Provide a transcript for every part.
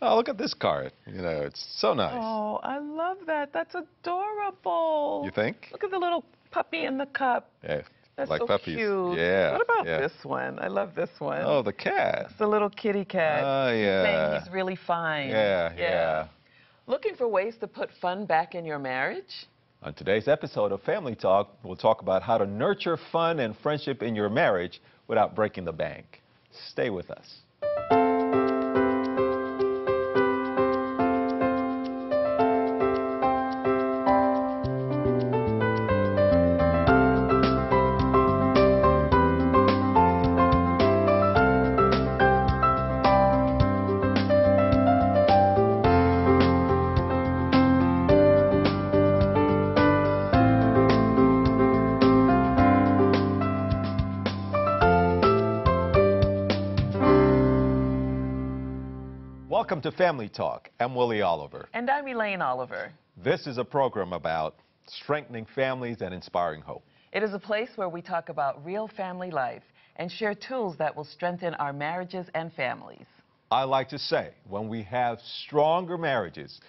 Oh, look at this card. You know, it's so nice. Oh, I love that. That's You adorable. think? Look at the little puppy in the cup. Yeah, That's like so puppies. cute. Yeah. What about yeah. this one? I love this one. Oh, the cat. It's the little kitty cat. Oh, He's yeah. saying he's really fine. Yeah. Looking for ways to put fun back in your marriage? On today's episode of Family Talk, we'll talk about how to nurture fun and friendship in your marriage without breaking the bank. Stay with us. Welcome to Family Talk. I'm Willie Oliver. And I'm Elaine Oliver. This is a program about strengthening families and inspiring hope. It is a place where we talk about real family life and share tools that will strengthen our marriages and families. I like to say, when we have stronger marriages,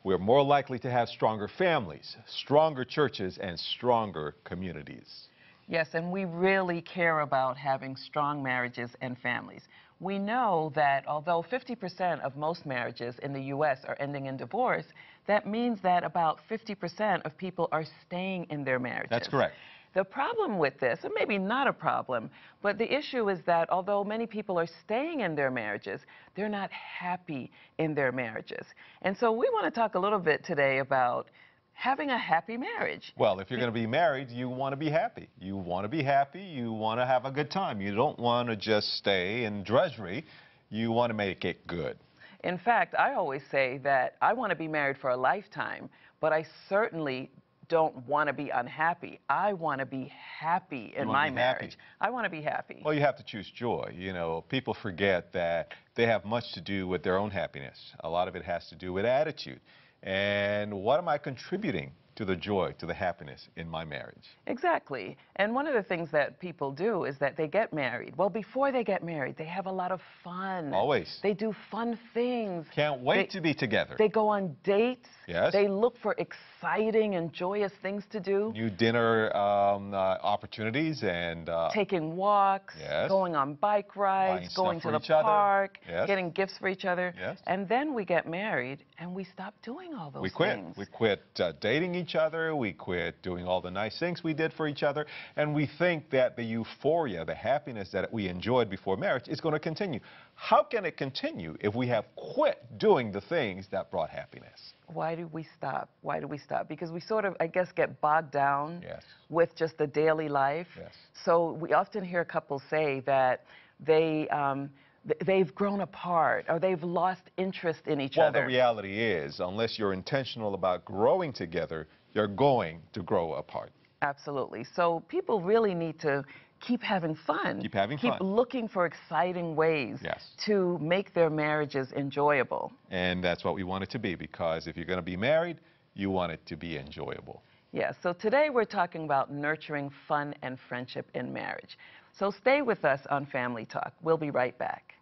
we're more likely to have stronger families, stronger churches, and stronger communities. Yes, and we really care about having strong marriages and families. We know that although 50% of most marriages in the U.S. are ending in divorce, that means that about 50% of people are staying in their marriages. That's correct. The problem with this, and maybe not a problem, but the issue is that although many people are staying in their marriages, they're not happy in their marriages. And so we want to talk a little bit today about having a happy marriage. Well, if you're going to be married, you want to be happy. You want to be happy. You want to have a good time. You don't want to just stay in drudgery. You want to make it good. In fact, I always say that I want to be married for a lifetime, but I certainly don't want to be unhappy. I want to be happy in my marriage. I want to be happy. Well, you have to choose joy. You know, people forget that they have much to do with their own happiness. A lot of it has to do with attitude. And what am I contributing to the joy, to the happiness in my marriage? Exactly. And one of the things that people do is that they get married. Well, before they get married, they have a lot of fun. Always. They do fun things. Can't wait to be together. They go on dates. Yes. They look for exciting and joyous things to do. New dinner opportunities and... taking walks, yes. going on bike rides, going to the park, yes. getting gifts for each other. Yes. And then we get married and we stop doing all those things. We quit dating each other. We quit doing all the nice things we did for each other. And we think that the euphoria, the happiness that we enjoyed before marriage is going to continue. How can it continue if we have quit doing the things that brought happiness? Why do we stop? Why do we stop? Because we sort of, I guess, get bogged down yes. with just the daily life. Yes. So we often hear couples say that they've grown apart or they've lost interest in each other. Well, the reality is, unless you're intentional about growing together, you're going to grow apart. Absolutely. So people really need to keep having fun. Keep having fun. Keep looking for exciting ways yes. to make their marriages enjoyable. And that's what we want it to be, because if you're going to be married, you want it to be enjoyable. Yeah, so today we're talking about nurturing fun and friendship in marriage. So stay with us on Family Talk. We'll be right back.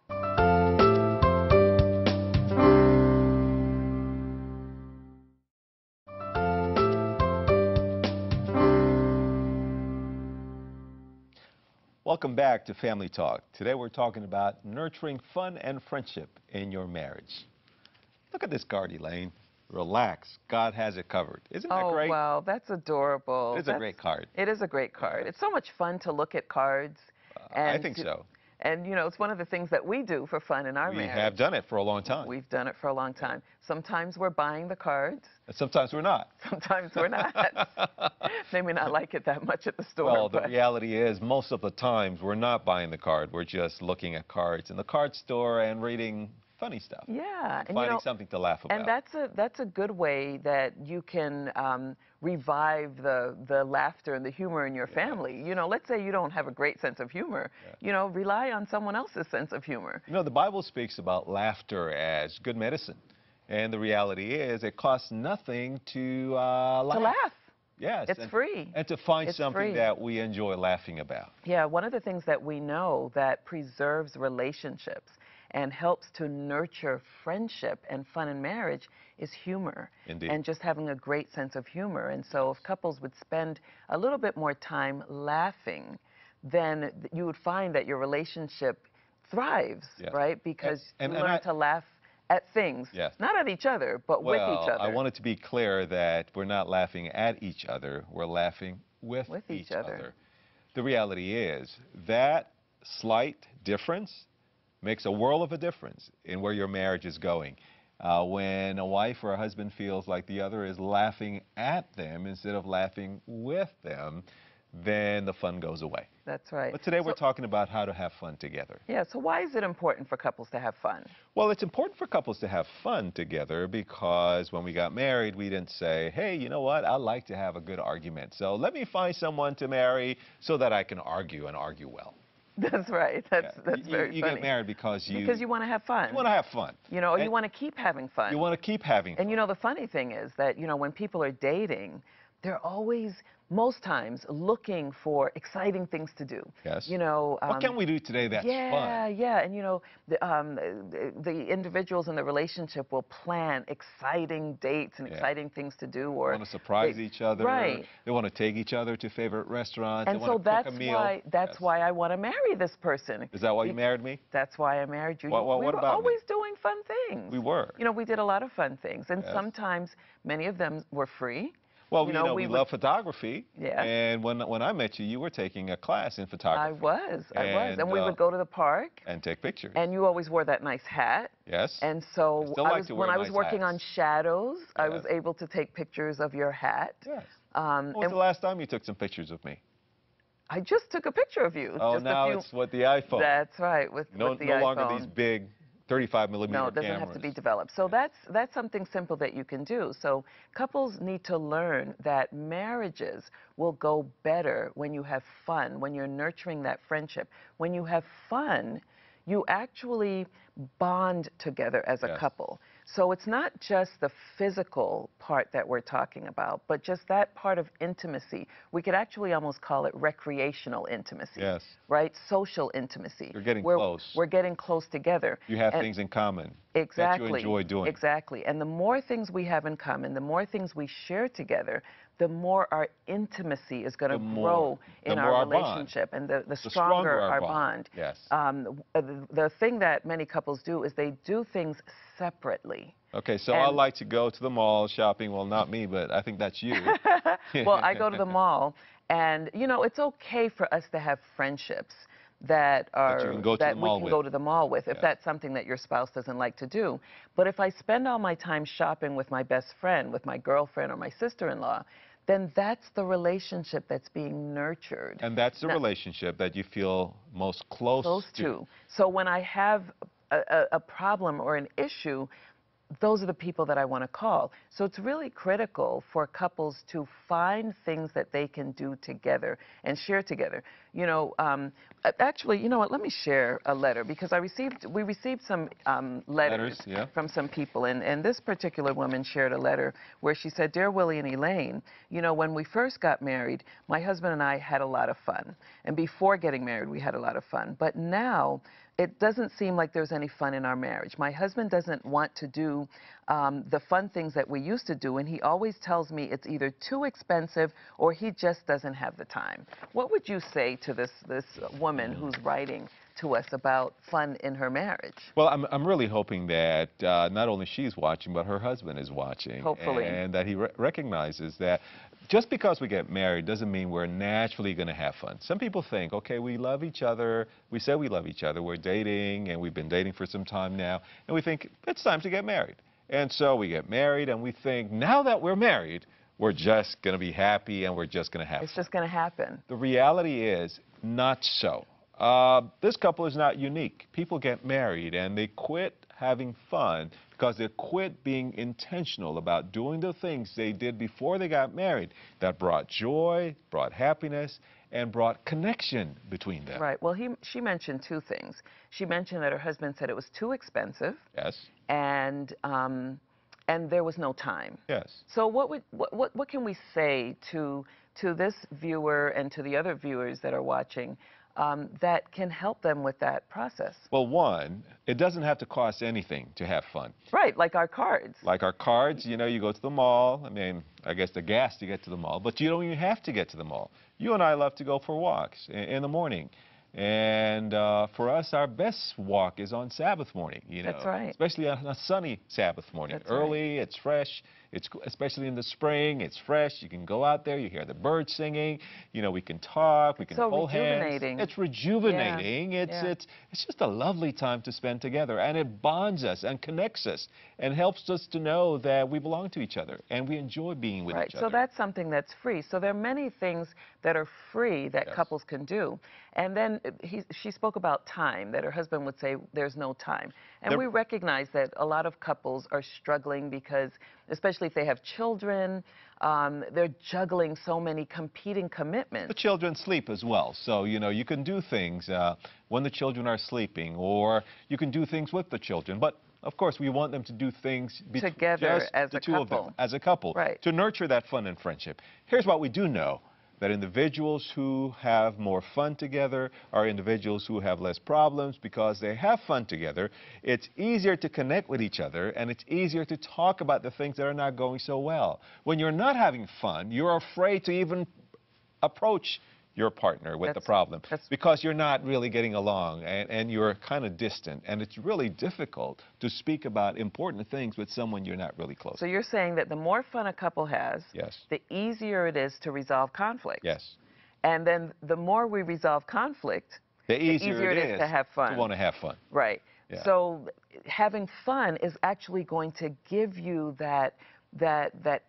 Welcome back to Family Talk. Today we're talking about nurturing fun and friendship in your marriage. Look at this card, Elaine. Relax. God has it covered. Isn't that great? Oh, wow. That's adorable. It's a great card. It is a great card. It's so much fun to look at cards. I think so. And, you know, it's one of the things that we do for fun in our marriage. We have done it for a long time. We've done it for a long time. Sometimes we're buying the cards. And sometimes we're not. Sometimes we're not. They may not like it that much at the store. Well, the reality is, most of the times, we're not buying the card. We're just looking at cards in the card store and reading funny stuff. Yeah. And finding something to laugh about. And that's a good way that you can revive the laughter and the humor in your family. You know, let's say you don't have a great sense of humor. You know, rely on someone else's sense of humor. You know, the Bible speaks about laughter as good medicine. And the reality is, it costs nothing to laugh. To laugh. Yes. It's free. And to find something that we enjoy laughing about. Yeah, one of the things that we know that preserves relationships and helps to nurture friendship and fun in marriage is humor. Indeed. And just having a great sense of humor. And so if couples would spend a little bit more time laughing, then you would find that your relationship thrives, Yes. right? Because And you learn to laugh at things, yes. not at each other, but with each other. I want it to be clear that we're not laughing at each other, we're laughing with each other. The reality is that slight difference makes a world of a difference in where your marriage is going. When a wife or a husband feels like the other is laughing at them instead of laughing with them, then the fun goes away. That's right. But today we're talking about how to have fun together. Yeah, so why is it important for couples to have fun? Well, it's important for couples to have fun together because when we got married, we didn't say, hey, you know what, I like to have a good argument, so let me find someone to marry so that I can argue and argue well. That's right. That's very funny. You get married because you want to have fun. You want to have fun. You know, or you want to keep having fun. You want to keep having fun. And you know, the funny thing is that, you know, when people are dating, they're always, most times, looking for exciting things to do. Yes. You know, what can we do today that's fun? Yeah, and you know, the individuals in the relationship will plan exciting dates and exciting things to do, or they want to surprise each other. Right. They want to take each other to favorite restaurants. And they so want to cook a meal. That's why I want to marry this person. Is that why you married me? That's why I married you. What we were about always doing fun things. We were. You know, we did a lot of fun things, and sometimes many of them were free. Well, you know, we love photography. Yeah. And when I met you, you were taking a class in photography. I was. And we would go to the park. And take pictures. And you always wore that nice hat. Yes. And so when I was working on shadows, yes. I was able to take pictures of your hat. Yes. When was the last time you took some pictures of me? I just took a picture of you. Oh, now it's with the iPhone. That's right, with the iPhone. No longer these big 35 millimeter cameras. No, it doesn't have to be developed. So that's something simple that you can do. So couples need to learn that marriages will go better when you have fun, when you're nurturing that friendship. When you have fun, you actually bond together as a couple. So it's not just the physical part that we're talking about, but just that part of intimacy. We could actually almost call it recreational intimacy. Yes. Right? Social intimacy. You're getting close. We're getting close together. You have things in common. Exactly. That you enjoy doing. Exactly. And the more things we have in common, the more things we share together, the more our intimacy is going to grow in our relationship, and the stronger our bond. Yes. The thing that many couples do is they do things separately. Okay, so I like to go to the mall shopping. Well, not me, but I think that's you. Well, I go to the mall, and you know, it's okay for us to have friendships that we can go to the mall with, if that's something that your spouse doesn't like to do. But if I spend all my time shopping with my best friend, with my girlfriend or my sister-in-law, then that's the relationship that's being nurtured. And that's the relationship that you feel most close to. So when I have a problem or an issue, those are the people that I want to call. So it's really critical for couples to find things that they can do together and share together. You know, actually, you know what? Let me share a letter, because we received some letters from some people, and this particular woman shared a letter where she said, "Dear Willie and Elaine, you know, when we first got married, my husband and I had a lot of fun, and before getting married, we had a lot of fun. But now, it doesn't seem like there's any fun in our marriage. My husband doesn't want to do the fun things that we used to do, and he always tells me it's either too expensive or he just doesn't have the time." What would you say to this woman who's writing to us about fun in her marriage? Well, I'm really hoping that not only she's watching, but her husband is watching. Hopefully. And that he recognizes that just because we get married doesn't mean we're naturally going to have fun. Some people think, okay, we love each other, we say we love each other, we're dating, and we've been dating for some time now, and we think it's time to get married. And so we get married, and we think, now that we're married, we're just going to be happy, and we're just going to have fun. It's just going to happen. The reality is, not so. This couple is not unique. People get married, and they quit having fun because they quit being intentional about doing the things they did before they got married that brought joy, brought happiness, and brought connection between them. Right. Well, she mentioned two things. She mentioned that her husband said it was too expensive. Yes. And there was no time. Yes. So what can we say to this viewer and to the other viewers that are watching that can help them with that process. Well, one, it doesn't have to cost anything to have fun. Right, like our cards. Like our cards, you know, you go to the mall. I mean, I guess the gas to get to the mall, but you don't even have to get to the mall. You and I love to go for walks in the morning. And for us, our best walk is on Sabbath morning, you know. That's right. Especially on a sunny Sabbath morning. That's Early, it's fresh. It's especially in the spring, it's fresh. You can go out there, you hear the birds singing. You know, we can talk, we can hold hands. It's rejuvenating. It's just a lovely time to spend together, and it bonds us and connects us and helps us to know that we belong to each other and we enjoy being with each other. So that's something that's free. So there are many things that are free that couples can do. And then she spoke about time, that her husband would say there's no time. And we recognize that a lot of couples are struggling because, especially if they have children, they're juggling so many competing commitments. The children sleep as well, so you know you can do things when the children are sleeping, or you can do things with the children. But of course, we want them to do things together as the two of them, as a couple, to nurture that fun and friendship. Here's what we do know. That individuals who have more fun together are individuals who have less problems because they have fun together. It's easier to connect with each other, and it's easier to talk about the things that are not going so well. When you're not having fun, you're afraid to even approach your partner with the problem because you're not really getting along, and you're kind of distant, and it's really difficult to speak about important things with someone you're not really close to. So you're saying that the more fun a couple has, the easier it is to resolve conflict. Yes. And then the more we resolve conflict, the easier it is to have fun. To want to have fun. Right. Yeah. So having fun is actually going to give you that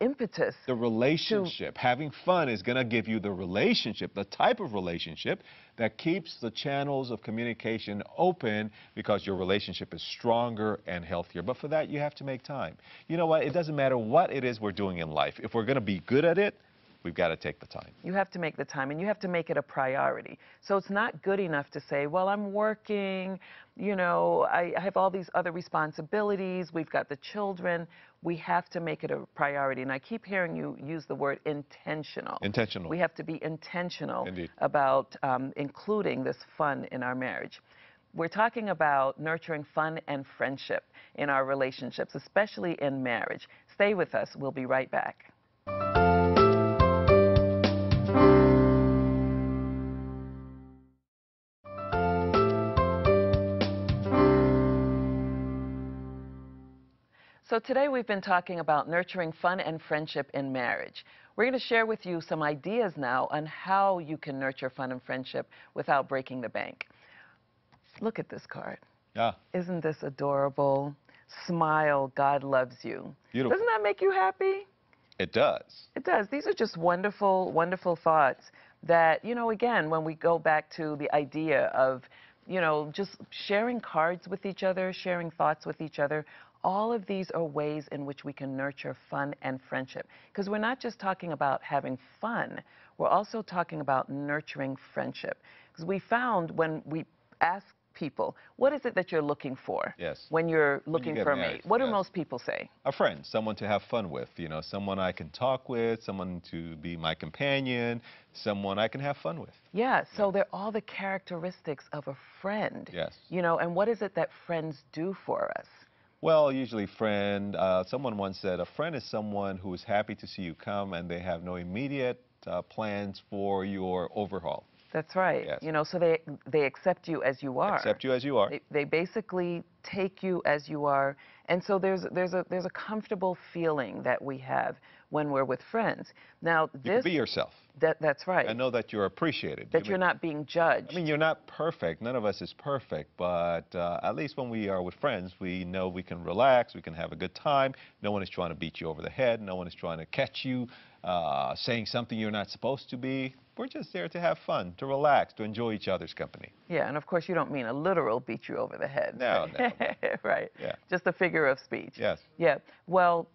impetus. The relationship. Having fun is going to give you the relationship, the type of relationship that keeps the channels of communication open because your relationship is stronger and healthier. But for that, you have to make time. You know what? It doesn't matter what it is we're doing in life. If we're going to be good at it, we've got to take the time. You have to make the time, and you have to make it a priority. So it's not good enough to say, well, I'm working, you know, I have all these other responsibilities, we've got the children. We have to make it a priority. And I keep hearing you use the word intentional. Intentional. We have to be intentional about including this fun in our marriage. We're talking about nurturing fun and friendship in our relationships, especially in marriage. Stay with us. We'll be right back. So today we've been talking about nurturing fun and friendship in marriage. We're going to share with you some ideas now on how you can nurture fun and friendship without breaking the bank. Look at this card. Yeah. Isn't this adorable? Smile, God loves you. Beautiful. Doesn't that make you happy? It does. It does. These are just wonderful, wonderful thoughts that, you know, again, when we go back to the idea of, you know, just sharing cards with each other, sharing thoughts with each other, all of these are ways in which we can nurture fun and friendship. Because we're not just talking about having fun, we're also talking about nurturing friendship. Because we found when we ask people, what is it that you're looking for when you're looking for a mate? What do most people say? A friend, someone to have fun with, you know, someone I can talk with, someone to be my companion, someone I can have fun with. Yeah, so they're all the characteristics of a friend. Yes. You know, and what is it that friends do for us? Well, usually someone once said, a friend is someone who is happy to see you come and they have no immediate plans for your overhaul. That's right. Yes. You know, so they accept you as you are. Accept you as you are. They basically take you as you are. And so there's a comfortable feeling that we have when we're with friends. Now, you can be yourself. That's right. I know that you're appreciated. That you're not being judged. I mean, you're not perfect. None of us is perfect. But at least when we are with friends, we know we can relax, we can have a good time. No one is trying to beat you over the head. No one is trying to catch you saying something you're not supposed to be. We're just there to have fun, to relax, to enjoy each other's company. Yeah, and of course you don't mean a literal beat you over the head. No, no. Right. Yeah. Just a figure of speech. Yes. Yeah. Well,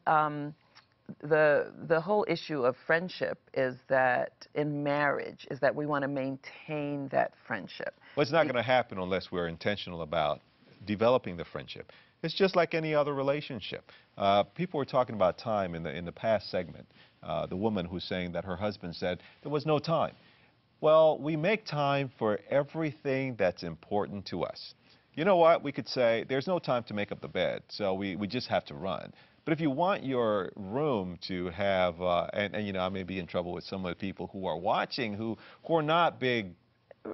the whole issue of friendship is that in marriage is that we want to maintain that friendship. Well, it's not going to happen unless we're intentional about developing the friendship. It's just like any other relationship. People were talking about time in the past segment. The woman who's saying that her husband said there was no time. Well, we make time for everything that's important to us. You know what? We could say there's no time to make up the bed, so we just have to run. But if you want your room to have, and you know, I may be in trouble with some of the people who are watching who are not big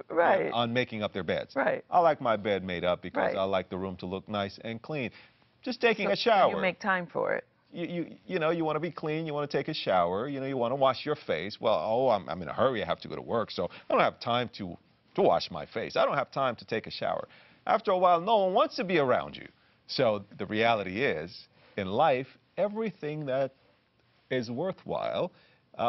Right. on making up their beds. Right. I like my bed made up because Right. I like the room to look nice and clean. Just taking a So shower. you make time for it. You know, you want to be clean, you want to take a shower, you know, you want to wash your face. Well, oh, I'm in a hurry, I have to go to work, so I don't have time to wash my face. I don't have time to take a shower. After a while, no one wants to be around you. So the reality is, in life, everything that is worthwhile,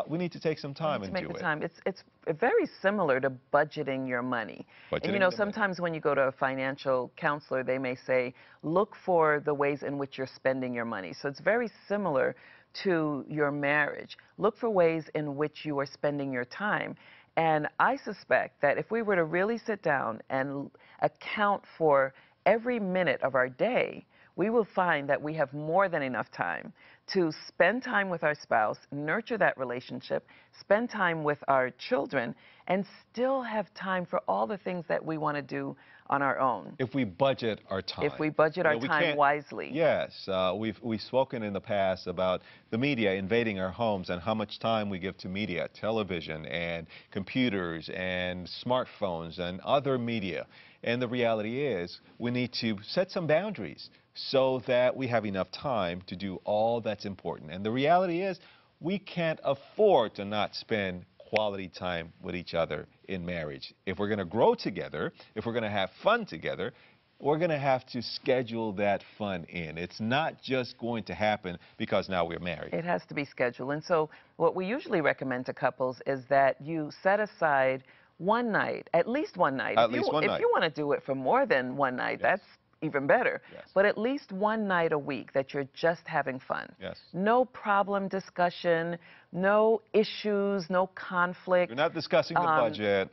we need to take some time and do it. Make the time. It's very similar to budgeting your money. And you know, sometimes when you go to a financial counselor, they may say, look for the ways in which you're spending your money. So it's very similar to your marriage. Look for ways in which you are spending your time. And I suspect that if we were to really sit down and account for every minute of our day, we will find that we have more than enough time to spend time with our spouse, nurture that relationship, spend time with our children, and still have time for all the things that we want to do on our own. If we budget our time. If we budget our time wisely. Yes. We've spoken in the past about the media invading our homes and how much time we give to media, television and computers and smartphones and other media. And the reality is we need to set some boundaries so that we have enough time to do all that's important. And the reality is we can't afford to not spend quality time with each other in marriage. If we're going to grow together, if we're going to have fun together, we're going to have to schedule that fun in. It's not just going to happen because now we're married. It has to be scheduled. And so what we usually recommend to couples is that you set aside one night, at least one night. At least one night. If you want to do it for more than one night, yes. That's even better. Yes. But at least one night a week that you're just having fun. Yes. No problem discussion, no issues, no conflict. You're not discussing the budget.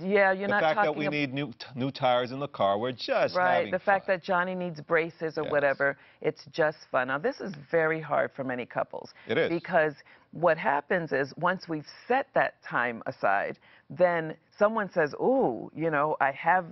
Yeah, you're not talking... The fact that we need new tires in the car, we're just having the fun. fact that Johnny needs braces or yes. whatever, it's just fun. Now, this is very hard for many couples. It is. Because what happens is once we've set that time aside, then someone says, ooh, you know, I have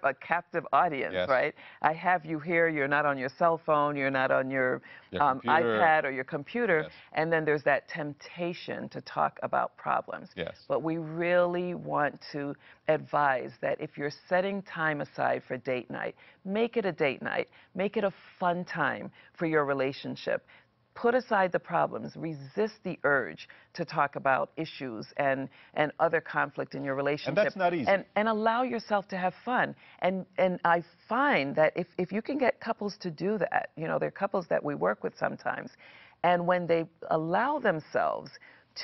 a captive audience, yes. right? I have you here, you're not on your cell phone, you're not on your iPad or your computer, yes. and then there's that temptation to talk about problems. Yes. But we really want to advise that if you're setting time aside for date night, make it a date night, make it a fun time for your relationship. Put aside the problems, resist the urge to talk about issues and other conflict in your relationship. And that's not easy. And allow yourself to have fun. And I find that if you can get couples to do that, you know, there are couples that we work with sometimes, and when they allow themselves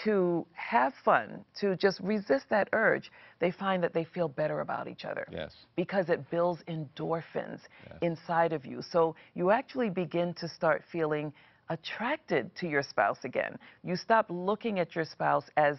to have fun, to just resist that urge, they find that they feel better about each other. Yes. Because it builds endorphins yes. inside of you. So you actually begin to start feeling attracted to your spouse again. You stop looking at your spouse as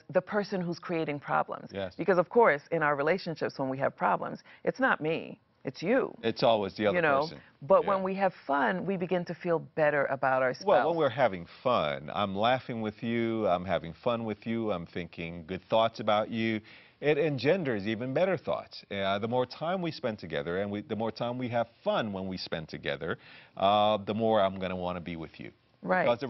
the person who's creating problems. Yes. Because, of course, in our relationships, when we have problems, it's not me, it's you. It's always the other person. But when we have fun, we begin to feel better about our spouse. Well, when we're having fun, I'm laughing with you, I'm having fun with you, I'm thinking good thoughts about you. It engenders even better thoughts. The more time we spend together and the more time we have fun when we spend together, the more I'm going to want to be with you. Right. Because the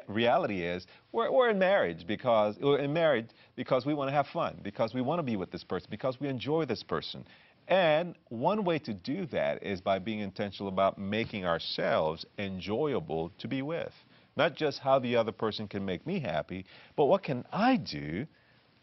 reality is we're in marriage because we want to have fun, because we want to be with this person, because we enjoy this person. And one way to do that is by being intentional about making ourselves enjoyable to be with. Not just how the other person can make me happy, but what can I do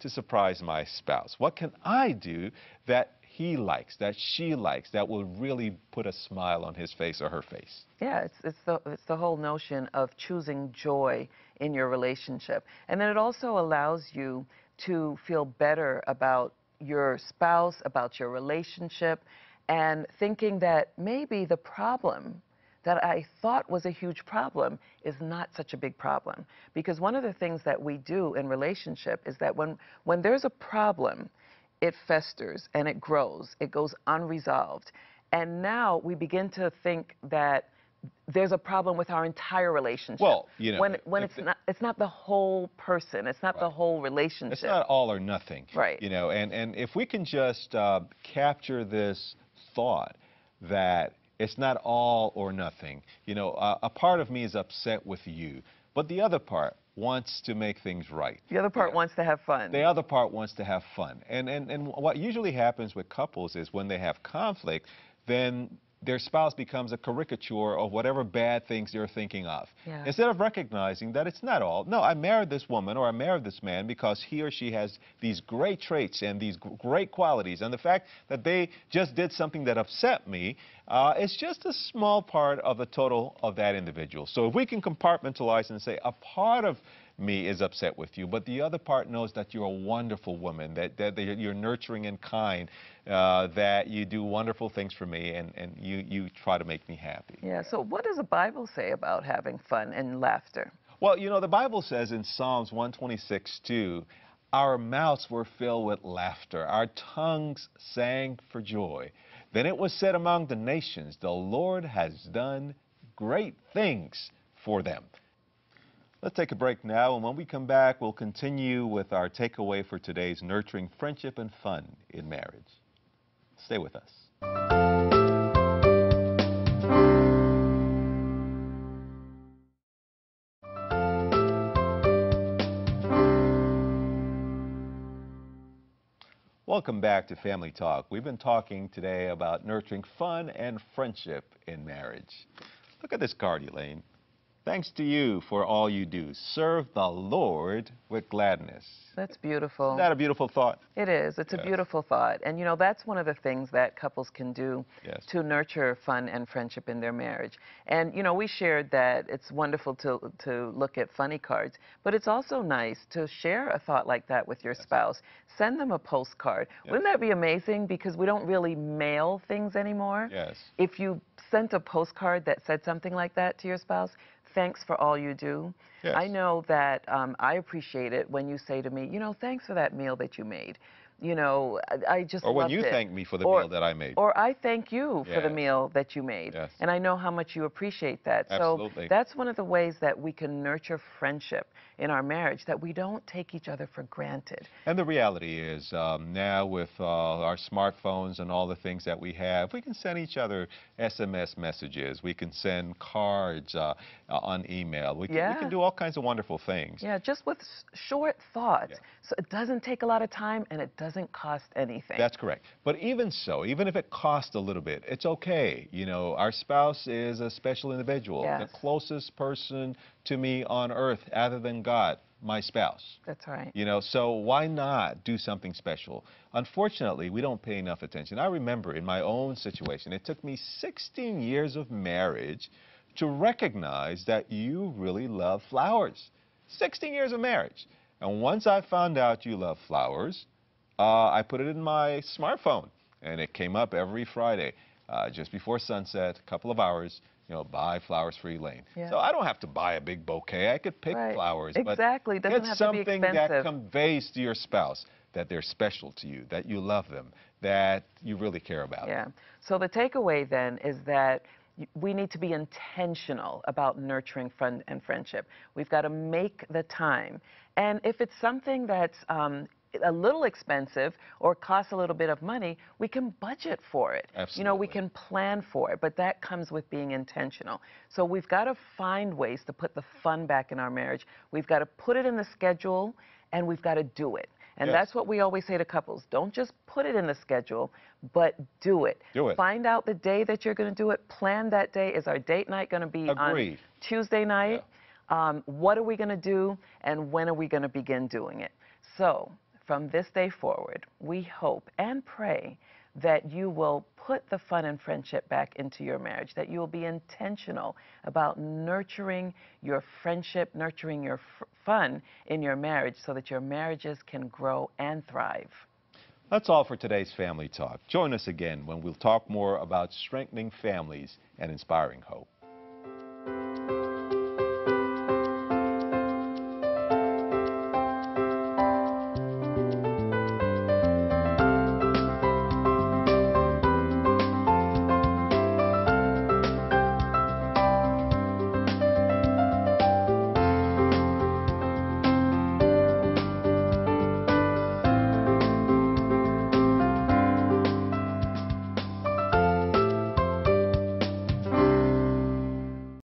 to surprise my spouse? What can I do that he likes, that she likes, that will really put a smile on his face or her face? Yeah, it's the whole notion of choosing joy in your relationship. And then it also allows you to feel better about your spouse, about your relationship, and thinking that maybe the problem that I thought was a huge problem is not such a big problem. Because one of the things that we do in relationship is that when there's a problem, it festers and it grows. It goes unresolved. And now we begin to think that there's a problem with our entire relationship. Well, you know, when it's not the whole person, it's not the whole relationship. it's not all or nothing. Right. You know, and if we can just capture this thought that it's not all or nothing. You know, a part of me is upset with you, but the other part wants to make things right. The other part wants to have fun. The other part wants to have fun. And what usually happens with couples is when they have conflict, then their spouse becomes a caricature of whatever bad things they're thinking of. Yeah. Instead of recognizing that it's not all. No, I married this woman or I married this man because he or she has these great traits and these great qualities. And the fact that they just did something that upset me is just a small part of the total of that individual. So if we can compartmentalize and say a part of me is upset with you, but the other part knows that you're a wonderful woman, that you're nurturing and kind, that you do wonderful things for me, and you try to make me happy. Yeah, so what does the Bible say about having fun and laughter? Well, you know, the Bible says in Psalms 126:2, our mouths were filled with laughter, our tongues sang for joy. Then it was said among the nations, the Lord has done great things for them. Let's take a break now, and when we come back, we'll continue with our takeaway for today's nurturing friendship and fun in marriage. Stay with us. Welcome back to Family Talk. We've been talking today about nurturing fun and friendship in marriage. Look at this card, Elaine. Thanks to you for all you do. Serve the Lord with gladness. That's beautiful. Isn't that a beautiful thought? It is. It's a beautiful thought. And, you know, that's one of the things that couples can do to nurture fun and friendship in their marriage. And, you know, we shared that it's wonderful to look at funny cards, but it's also nice to share a thought like that with your spouse. Send them a postcard. Wouldn't that be amazing? Because we don't really mail things anymore. Yes. If you sent a postcard that said something like that to your spouse, thanks for all you do. Yes. I know that I appreciate it when you say to me, you know, thanks for that meal that you made. You know, I just Or when loved you it. thank me for the meal that I made. Or I thank you for the Yes. meal that you made. Yes. And I know how much you appreciate that. Absolutely. So that's one of the ways that we can nurture friendship in our marriage, that we don't take each other for granted. And the reality is, now with our smartphones and all the things that we have, we can send each other SMS messages. We can send cards on email. We can do all kinds of wonderful things. Yeah, just with short thoughts. So it doesn't take a lot of time and it doesn't cost anything. That's correct. But even so, even if it costs a little bit, it's okay. You know, our spouse is a special individual. Yes. The closest person to me on earth other than God, my spouse. That's right. You know, so why not do something special? Unfortunately, we don't pay enough attention. I remember in my own situation, it took me 16 years of marriage to recognize that you really love flowers. 16 years of marriage. And once I found out you love flowers, I put it in my smartphone, and it came up every Friday, just before sunset, a couple of hours, you know, buy flowers for Elaine. Yeah. So I don't have to buy a big bouquet. I could pick flowers. Exactly. But Doesn't get have to be something expensive. that conveys to your spouse that they're special to you, that you love them, that you really care about. Yeah. So the takeaway then is that we need to be intentional about nurturing fun and friendship. We've got to make the time. And if it's something that's a little expensive or costs a little bit of money, we can budget for it. Absolutely. You know, we can plan for it, but that comes with being intentional. So we've got to find ways to put the fun back in our marriage. We've got to put it in the schedule, and we've got to do it. And that's what we always say to couples. Don't just put it in the schedule, but do it. Do it. Find out the day that you're going to do it. Plan that day. Is our date night going to be on Tuesday night? Yeah. What are we going to do, and when are we going to begin doing it? So from this day forward, we hope and pray that you will put the fun and friendship back into your marriage, that you will be intentional about nurturing your friendship, nurturing your fun in your marriage so that your marriages can grow and thrive. That's all for today's Family Talk. Join us again when we'll talk more about strengthening families and inspiring hope.